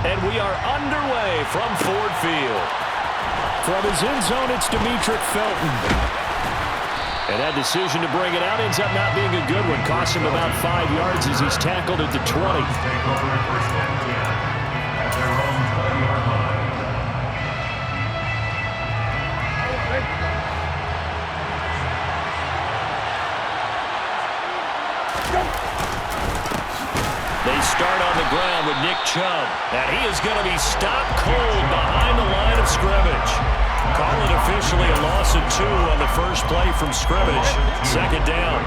And we are underway from Ford Field. From his end zone, it's Demetric Felton. And that decision to bring it out ends up not being a good one. Cost him about 5 yards as he's tackled at the 20. They start on the ground with Nick Chubb. And he is going to be stopped cold behind the line of scrimmage. Call it officially a loss of 2 on the first play from scrimmage. Second down.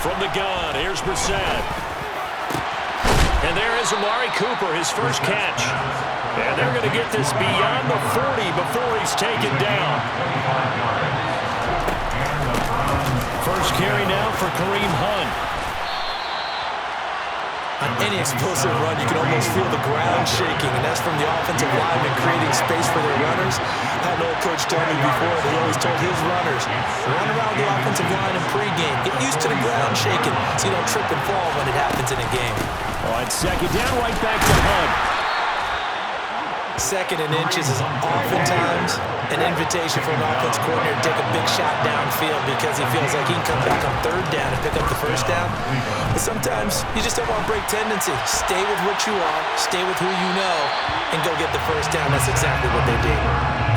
From the gun, here's Brissett. And there is Amari Cooper, his first catch. And they're going to get this beyond the 40 before he's taken down. First carry now for Kareem Hunt. On any explosive run, you can almost feel the ground shaking, and that's from the offensive linemen creating space for their runners. I had an old coach tell me before that he always told his runners, run around the offensive line in pregame. Get used to the ground shaking so you don't trip and fall when it happens in a game. On second down, right back to Hunt. Second and inches is oftentimes an invitation for an offense coordinator to take a big shot downfield because he feels like he can come back on third down and pick up the first down. But sometimes you just don't want to break tendency. Stay with what you are, stay with who you know, and go get the first down. That's exactly what they did.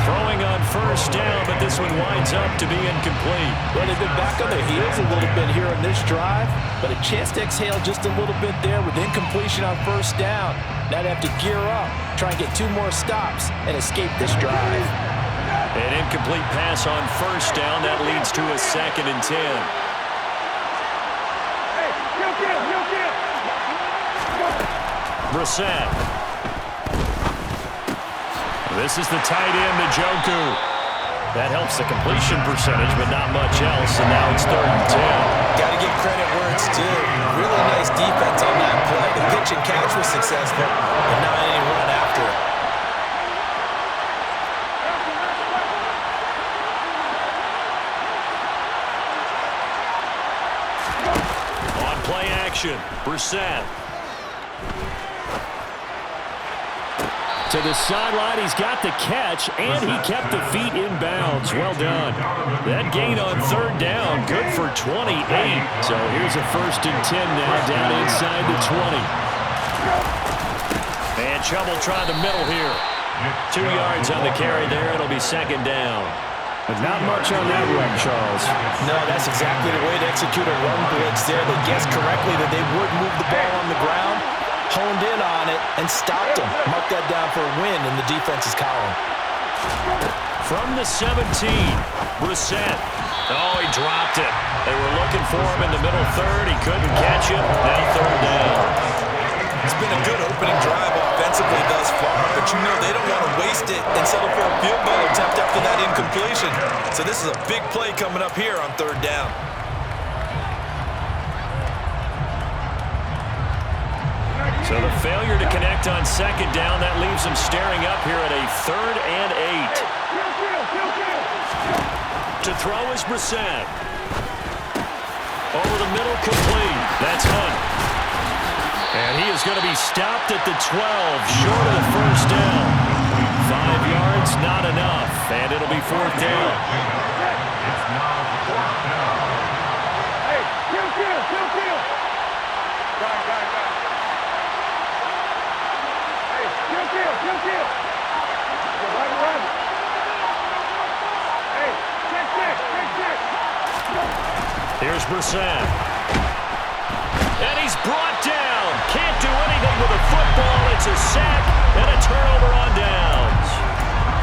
Throwing on first down, but this one winds up to be incomplete. Well, they've been back on their heels a little bit here on this drive, but a chance to exhale just a little bit there with incompletion on first down. Now they have to gear up, try and get 2 more stops, and escape this drive. An incomplete pass on first down. That leads to a 2nd and 10. Brissett. This is the tight end, Njoku. That helps the completion percentage, but not much else, and now it's 3rd and 10. Got to give credit where it's due. Really nice defense on that play. The pitch and catch was successful, but not any run after it. On play action, Brissett. To the sideline, he's got the catch, and he kept the feet in bounds. Well done. That gain on 3rd down, good for 28. So here's a 1st and 10 now, down inside the 20. And Chubb will try the middle here. 2 yards on the carry there. It'll be 2nd down. But not much on that run, Charles. No, that's exactly the way to execute a run blitz there. They guessed correctly that they would move the ball on the ground, honed in on it, and stopped them. Mark that down for a win in the defense's column. From the 17, Brissett. Oh, he dropped it. They were looking for him in the middle 3rd. He couldn't catch it. Now 3rd down. It's been a good opening drive offensively thus far, but you know they don't want to waste it and settle for a field goal attempt after that incompletion. So this is a big play coming up here on 3rd down. So the failure to connect on 2nd down, that leaves them staring up here at a 3rd and 8. To throw is Brissett. Over the middle, complete. That's Hunt. And he is going to be stopped at the 12, short of the first down. 5 yards, not enough, and it'll be 4th down. Here's Brissett. And he's brought down. Can't do anything with a football. It's a sack and a turnover on downs.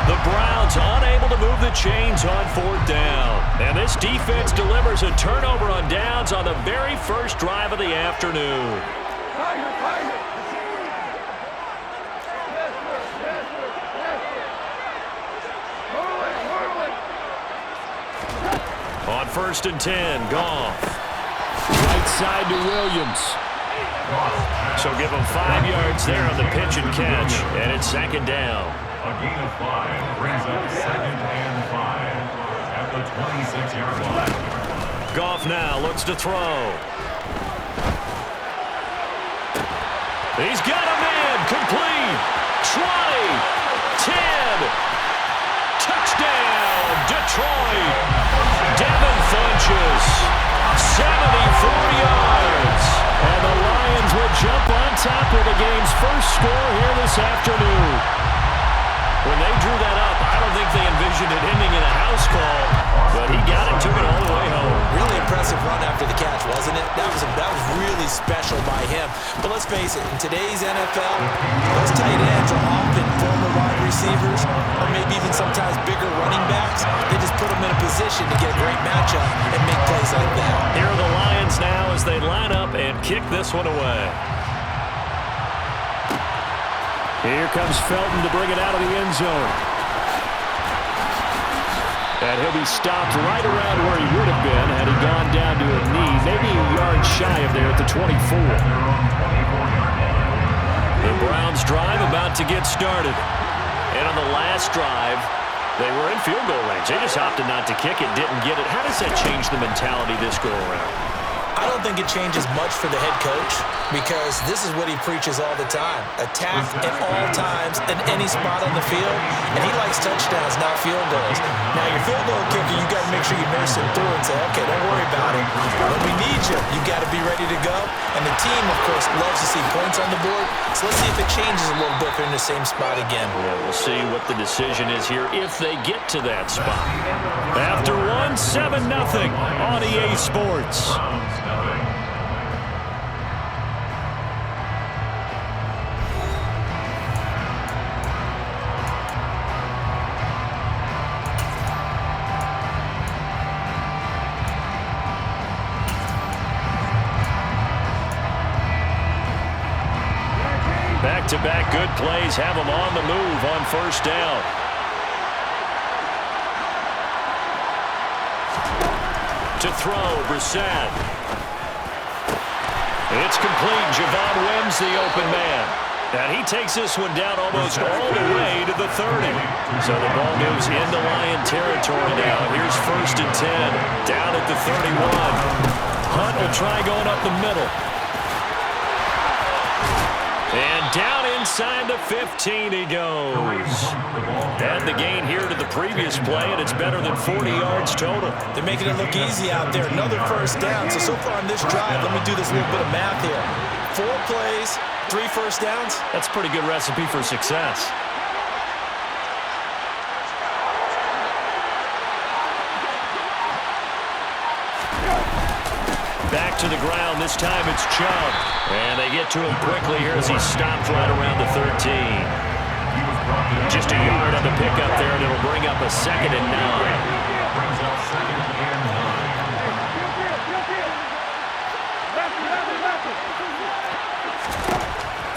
The Browns unable to move the chains on 4th down. And this defense delivers a turnover on downs on the very first drive of the afternoon. On 1st and 10, Goff. Right side to Williams. So give him 5 yards there on the pitch and catch, and it's 2nd down. A gain of 5 brings up 2nd and 5 at the 26-yard line. Goff now looks to throw. He's got a man. Complete. 20. 10. Touchdown, Detroit. Devin Funchess. 74 yards. And the Lions will jump on top with the game's first score here this afternoon. When they drew that up, I don't think they envisioned it ending in a house call, but he got it, took it all the way home. Really impressive run after the catch, wasn't it? That was really special by him. But let's face it, in today's NFL, those tight ends are often former wide receivers, or maybe even sometimes bigger running backs. They just put them in a position to get a great matchup and make plays like that. Here are the Lions now as they line up and kick this one away. Here comes Felton to bring it out of the end zone. And he'll be stopped right around where he would have been had he gone down to a knee, maybe a yard shy of there at the 24. The Browns drive about to get started. And on the last drive, they were in field goal range. They just opted not to kick it, didn't get it. How does that change the mentality this go around? I don't think it changes much for the head coach because this is what he preaches all the time. Attack at all times in any spot on the field, and he likes touchdowns, not field goals. Now, your field goal kicker, you got to make sure you nurse him through and say, okay, don't worry about it. When we need you, you got to be ready to go. And the team, of course, loves to see points on the board. So let's see if it changes a little bit if they're in the same spot again. Yeah, we'll see what the decision is here if they get to that spot. After 7-0 on EA Sports. Back-to-back good plays have them on the move on first down. To throw, Brissett. It's complete. Javon Wims, the open man. And he takes this one down almost all the way to the 30. So the ball moves into Lion territory now. Here's 1st and 10. Down at the 31. Hunt will try going up the middle. And down inside the 15 he goes. And the gain here to the previous play, and it's better than 40 yards total. They're making it look easy out there. Another first down. So far on this drive, let me do this little bit of math here. 4 plays, 3 first downs. That's a pretty good recipe for success. Back to the ground. This time it's Chubb. And they get to him quickly here as he stopped right around the 13. Just a yard on the pickup there, and it'll bring up a 2nd and 9.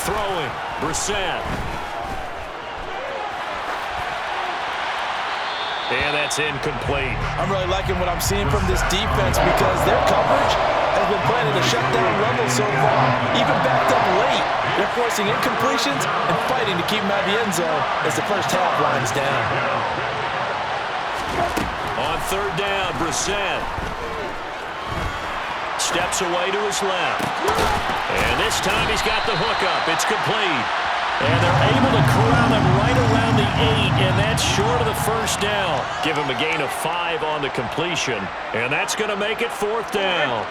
Throwing, Brissett. And that's incomplete. I'm really liking what I'm seeing from this defense because their coverage has been playing at a shutdown level so far, even backed up late. They're forcing incompletions and fighting to keep them out of the end zone as the first half winds down. On 3rd down, Brissett steps away to his left. And this time he's got the hookup. It's complete. And they're able to corral him right around the 8, and that's short of the first down. Give him a gain of 5 on the completion, and that's going to make it 4th down.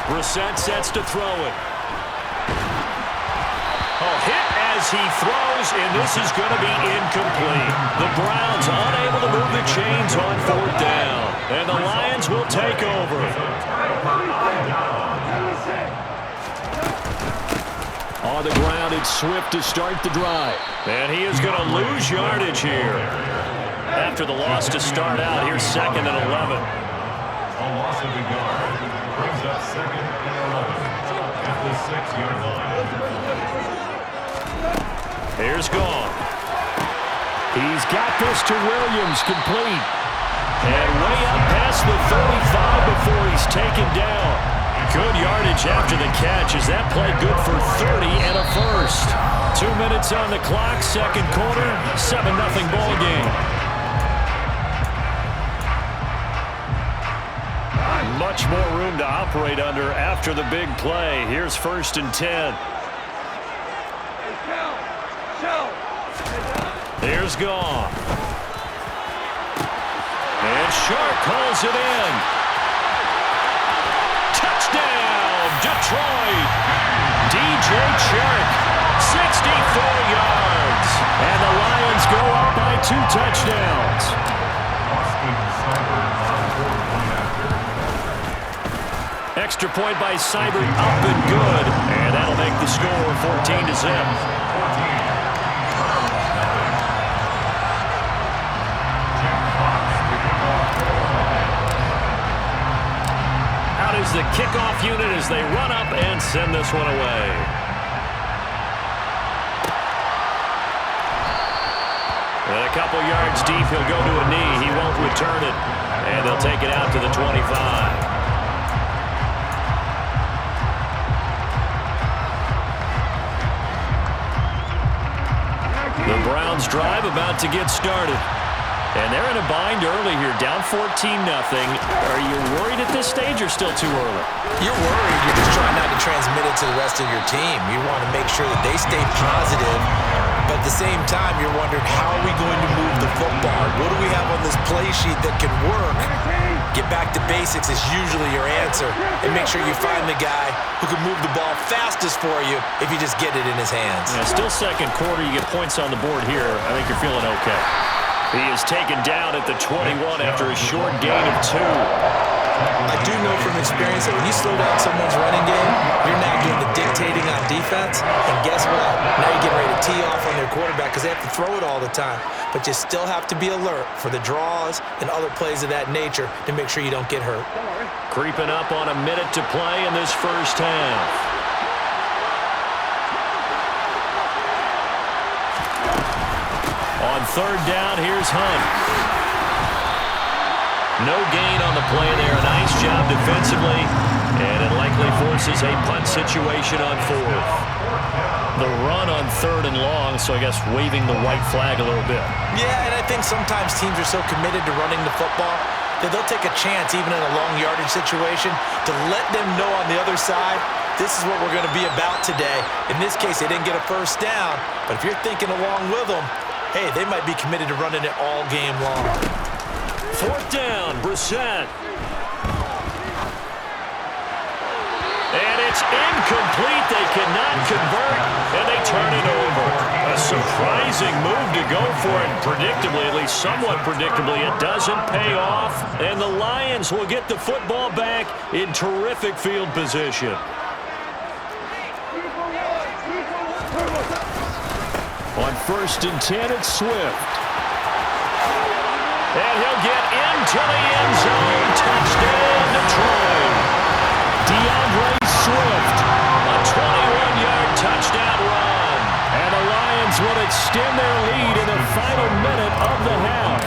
Brissett sets to throw it. Hit as he throws, and this is going to be incomplete. The Browns unable to move the chains on 4th down, and the Lions will take over. On the ground, it's Swift to start the drive. And he is going to lose yardage here. After the loss to start out, here's 2nd and 11. A loss of a yard brings up 2nd and 11 at the 6-yard line. Here's Gone. He's got this to Williams, complete. And way up past the 35 before he's taken down. Good yardage after the catch. Is that play good for 30 and a first? 2 minutes on the clock, second quarter, 7-0 ball game. Much more room to operate under after the big play. Here's 1st and 10. Here's Goff. And Shark calls it in. Touchdown, Detroit. DJ Shark, 64 yards. And the Lions go up by 2 touchdowns. Extra point by Seibert, up and good. And that'll make the score 14-0. Is the kickoff unit as they run up and send this one away. And a couple yards deep, he'll go to a knee. He won't return it. And they'll take it out to the 25. The Browns drive about to get started. And they're in a bind early here, down 14-0. Are you worried at this stage or still too early? You're worried. You're just trying not to transmit it to the rest of your team. You want to make sure that they stay positive. But at the same time, you're wondering, how are we going to move the football? What do we have on this play sheet that can work? Get back to basics is usually your answer. And make sure you find the guy who can move the ball fastest for you if you just get it in his hands. Yeah, still second quarter. You get points on the board here. I think you're feeling okay. He is taken down at the 21 after a short gain of 2. I do know from experience that when you slow down someone's running game, you're now doing the dictating on defense. And guess what? Now you're getting ready to tee off on their quarterback because they have to throw it all the time. But you still have to be alert for the draws and other plays of that nature to make sure you don't get hurt. Creeping up on a minute to play in this first half. On 3rd down, here's Hunt. No gain on the play there. Nice job defensively. And it likely forces a punt situation on 4th. The run on 3rd and long, so I guess waving the white flag a little bit. Yeah, and I think sometimes teams are so committed to running the football that they'll take a chance, even in a long yardage situation, to let them know on the other side, this is what we're going to be about today. In this case, they didn't get a first down, but if you're thinking along with them, hey, they might be committed to running it all game long. 4th down, Brissett. And it's incomplete. They cannot convert, and they turn it over. A surprising move to go for it. Predictably, at least somewhat predictably, it doesn't pay off, and the Lions will get the football back in terrific field position. On 1st and 10, it's Swift. And he'll get into the end zone. Touchdown, Detroit. DeAndre Swift, a 21-yard touchdown run. And the Lions will extend their lead in the final minute of the half.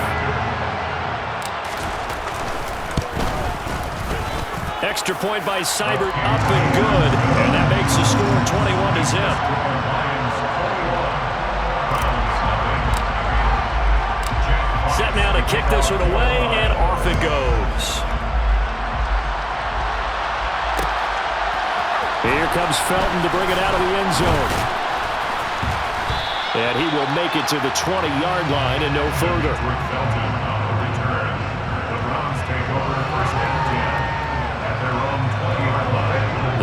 Extra point by Seibert, up and good. And that makes the score 21-0. Set now to kick this one away, and off it goes. Here comes Felton to bring it out of the end zone. And he will make it to the 20-yard line and no further.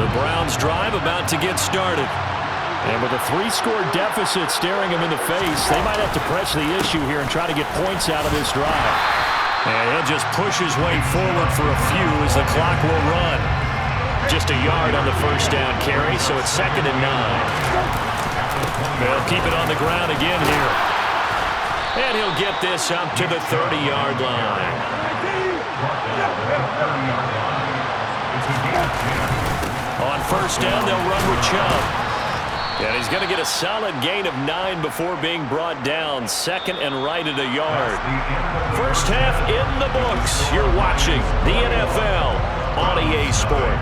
The Browns drive about to get started. And with a 3-score deficit staring him in the face, they might have to press the issue here and try to get points out of this drive. And he'll just push his way forward for a few as the clock will run. Just a yard on the first down carry, so it's 2nd and 9. They'll keep it on the ground again here. And he'll get this up to the 30-yard line. On 1st down, they'll run with Chubb. And he's going to get a solid gain of 9 before being brought down. 2nd and right at a yard. First half in the books. You're watching the NFL on EA Sports.